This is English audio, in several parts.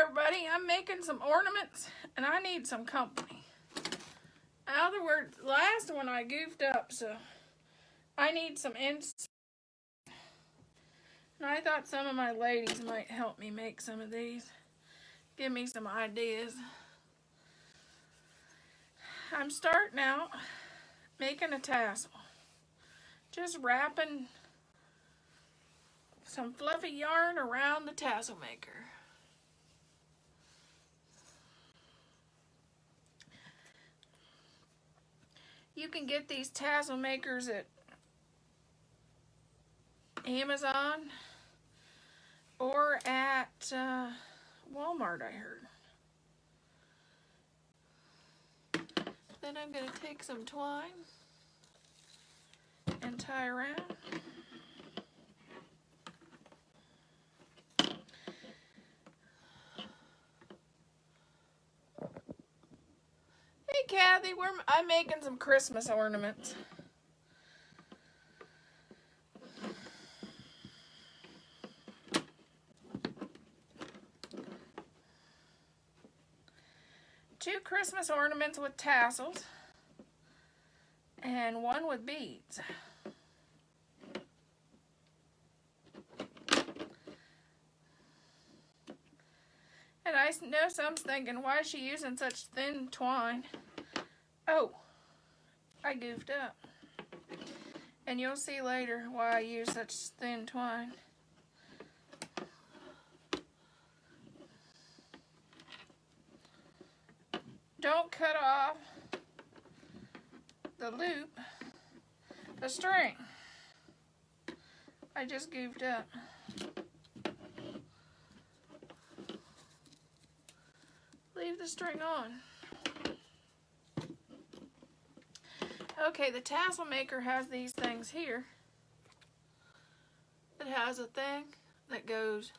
everybody, I'm making some ornaments and I need some company. In other words, last one I goofed up, so I need some ins. And I thought some of my ladies might help me make some of these. Give me some ideas. I'm starting out making a tassel. Just wrapping some fluffy yarn around the tassel maker. You can get these tassel makers at Amazon or at Walmart, I heard. Then I'm going to take some twine and tie around. Hey Kathy, I'm making some Christmas ornaments. Two Christmas ornaments with tassels and one with beads. And I know some's thinking, why is she using such thin twine? Oh, I goofed up. And you'll see later why I use such thin twine. Don't cut off the loop, the string. I just goofed up. Leave the string on. Okay, the tassel maker has these things here. It has a thing that goes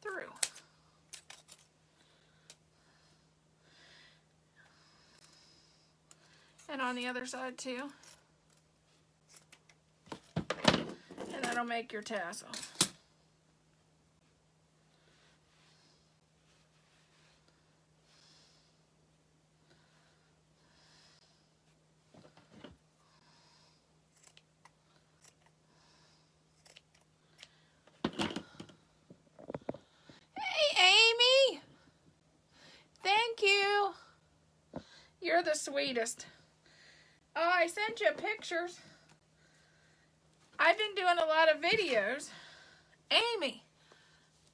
through. And on the other side too. And that'll make your tassel. Thank you. You're the sweetest. Oh, I sent you pictures. I've been doing a lot of videos. Amy,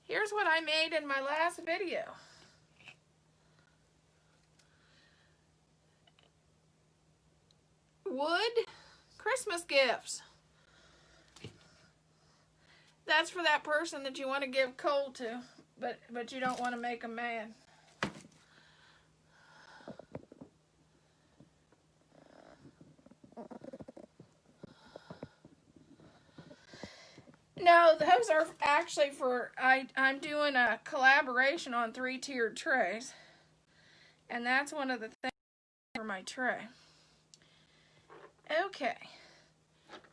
here's what I made in my last video. Wood Christmas gifts. That's for that person that you want to give coal to, but you don't want to make them mad. No, those are actually for, I'm doing a collaboration on 3-tiered trays. And that's one of the things for my tray. Okay.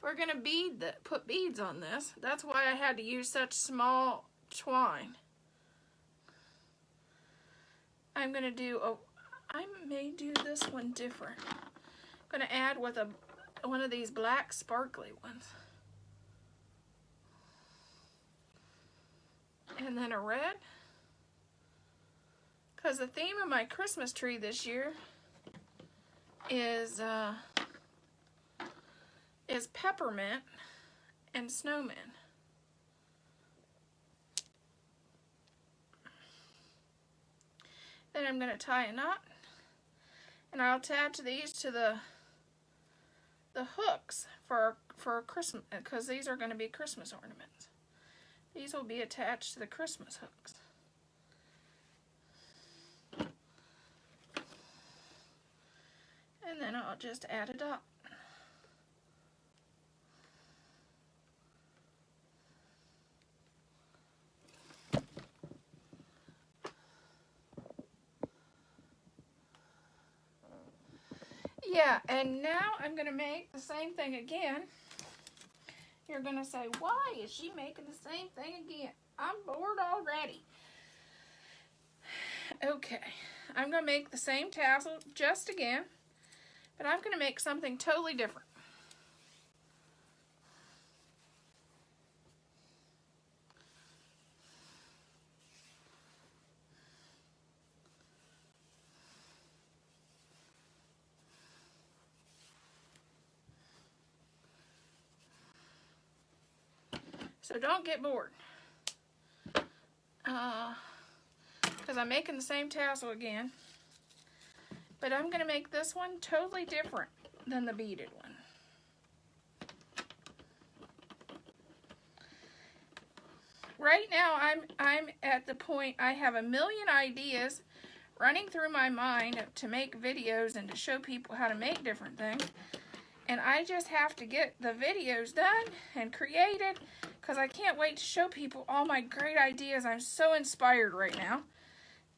We're going to put beads on this. That's why I had to use such small twine. I'm going to do, I may do this one different. I'm going to add with one of these black sparkly ones. And then a red, because the theme of my Christmas tree this year is peppermint and snowmen. Then I'm going to tie a knot, and I'll attach these to the hooks for Christmas, because these are going to be Christmas ornaments. These will be attached to the Christmas hooks. And then I'll just add a dot. Yeah, and now I'm going to make the same thing again. You're going to say, why is she making the same thing again? I'm bored already. Okay, I'm going to make the same tassel just again, but I'm going to make something totally different. So don't get bored. Because I'm making the same tassel again. But I'm going to make this one totally different than the beaded one. Right now I'm at the point I have a million ideas running through my mind to make videos and to show people how to make different things. And I just have to get the videos done and created because I can't wait to show people all my great ideas. I'm so inspired right now.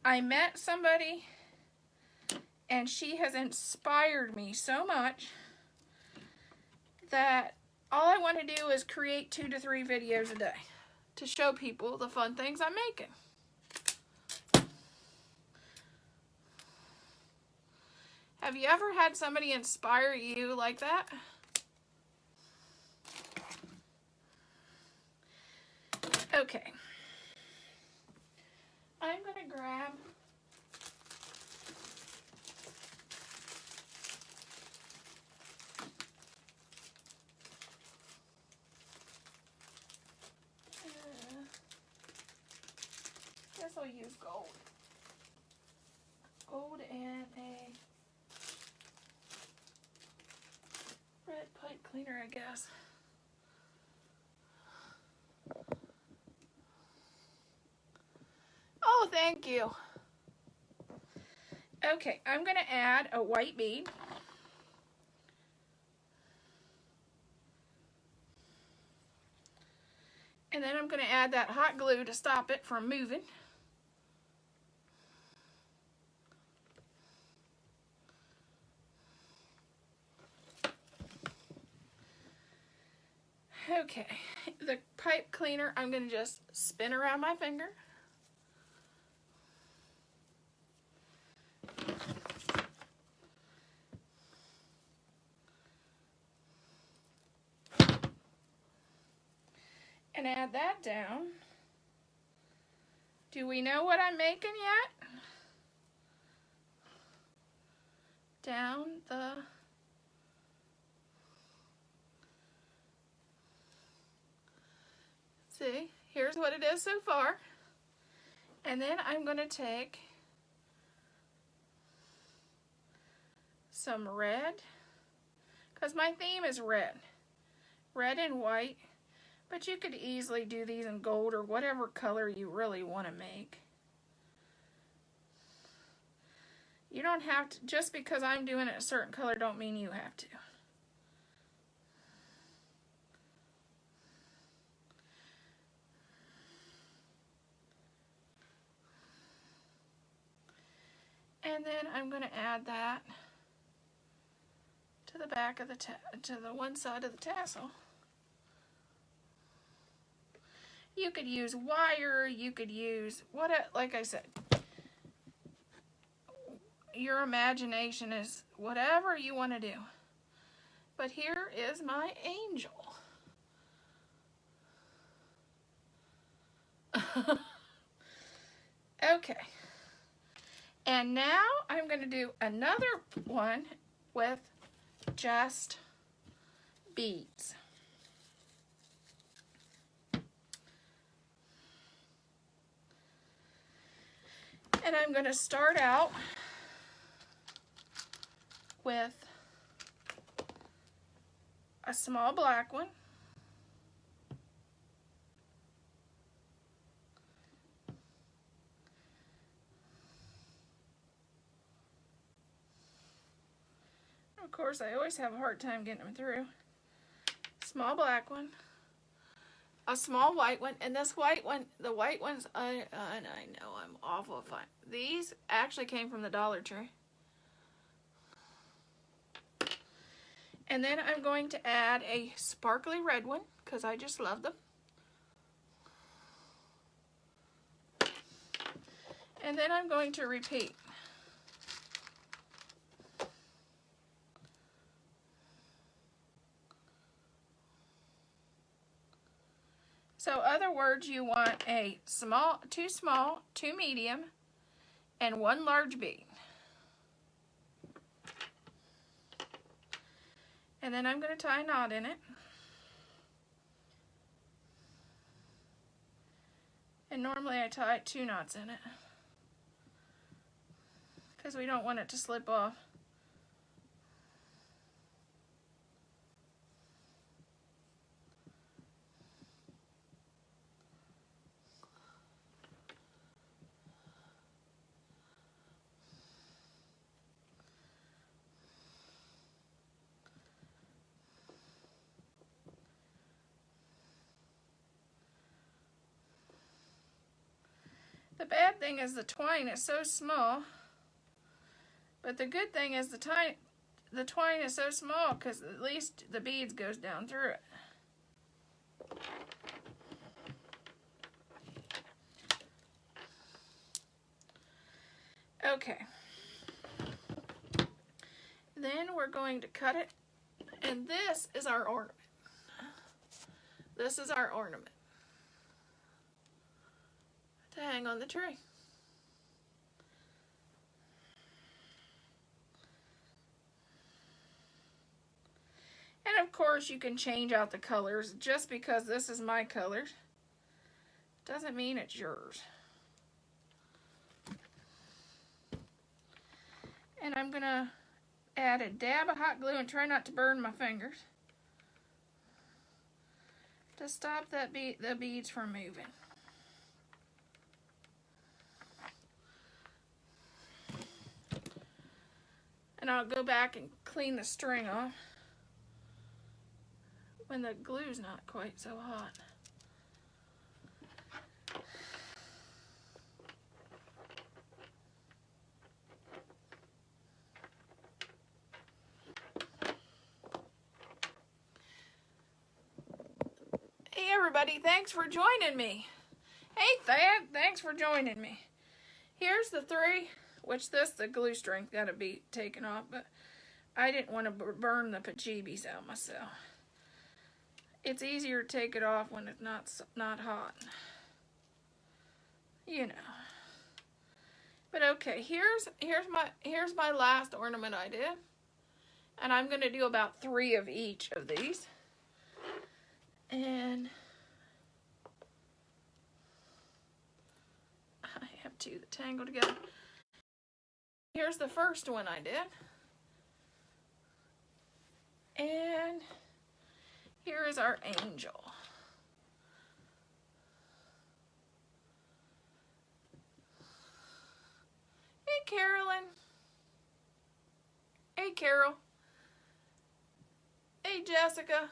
I met somebody and she has inspired me so much that all I want to do is create 2 to 3 videos a day to show people the fun things I'm making. Have you ever had somebody inspire you like that? Okay. I'm going to grab guess I'll use gold. Gold and a red pipe cleaner, I guess. Oh, thank you. Okay, I'm going to add a white bead. And then I'm going to add that hot glue to stop it from moving. Okay, the pipe cleaner, I'm going to just spin around my finger. And add that down. Do we know what I'm making yet? Down the see, here's what it is so far. And then I'm going to take some red, because my theme is red. Red and white. But you could easily do these in gold or whatever color you really want to make. You don't have to, just because I'm doing it a certain color don't mean you have to. And then I'm going to add that to the back of the to the one side of the tassel. You could use wire, you could use what, like I said, your imagination is whatever you want to do. But here is my angel. Okay. And now I'm going to do another one with just beads. And I'm going to start out with a small black one. Of course, I always have a hard time getting them through. Small black one. A small white one, and this white one, the white ones, I know I'm awful fine. These actually came from the Dollar Tree. And then I'm going to add a sparkly red one because I just love them. And then I'm going to repeat. So other words, you want a small, 2 medium, and 1 large bead. And then I'm going to tie a knot in it. And normally I tie 2 knots in it because we don't want it to slip off. The bad thing is the twine is so small, but the good thing is the twine is so small because at least the beads goes down through it. Okay. Then we're going to cut it, and this is our ornament. This is our ornament to hang on the tree. And of course you can change out the colors. Just because this is my colors doesn't mean it's yours. And I'm gonna add a dab of hot glue and try not to burn my fingers to stop the beads from moving. And I'll go back and clean the string off when the glue's not quite so hot. Hey everybody, thanks for joining me. Hey Thad, thanks for joining me. Here's the 3, which the glue string got to be taken off, but I didn't want to burn the pajeebies out myself. It's easier to take it off when it's not hot. You know. But okay, here's my last ornament I did. And I'm going to do about 3 of each of these. And I have 2 that tangle together. Here's the first one I did. And here is our angel. Hey Carolyn. Hey Carol. Hey Jessica.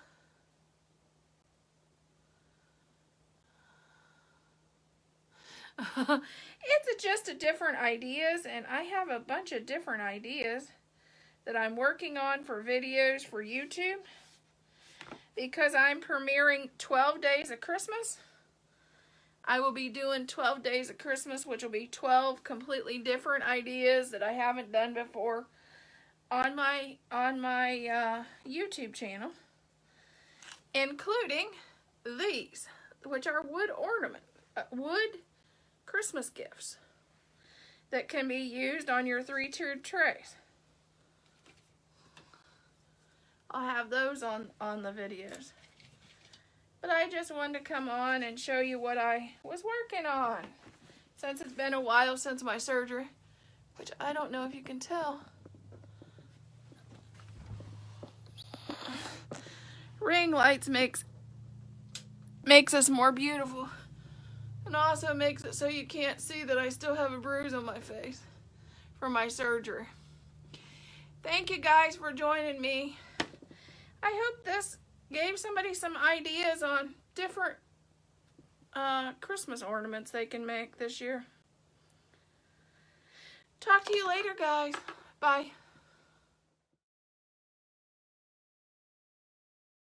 It's just a different ideas, and I have a bunch of different ideas that I'm working on for videos for YouTube because I'm premiering 12 Days of Christmas. I will be doing 12 Days of Christmas, which will be 12 completely different ideas that I haven't done before on my YouTube channel, including these, which are wood wood Christmas gifts that can be used on your 3-tiered trays. I'll have those on the videos. But I just wanted to come on and show you what I was working on, since it's been a while since my surgery, which I don't know if you can tell. Ring lights makes us more beautiful, and also makes it so you can't see that I still have a bruise on my face from my surgery. Thank you guys for joining me. I hope this gave somebody some ideas on different Christmas ornaments they can make this year. Talk to you later, guys. Bye.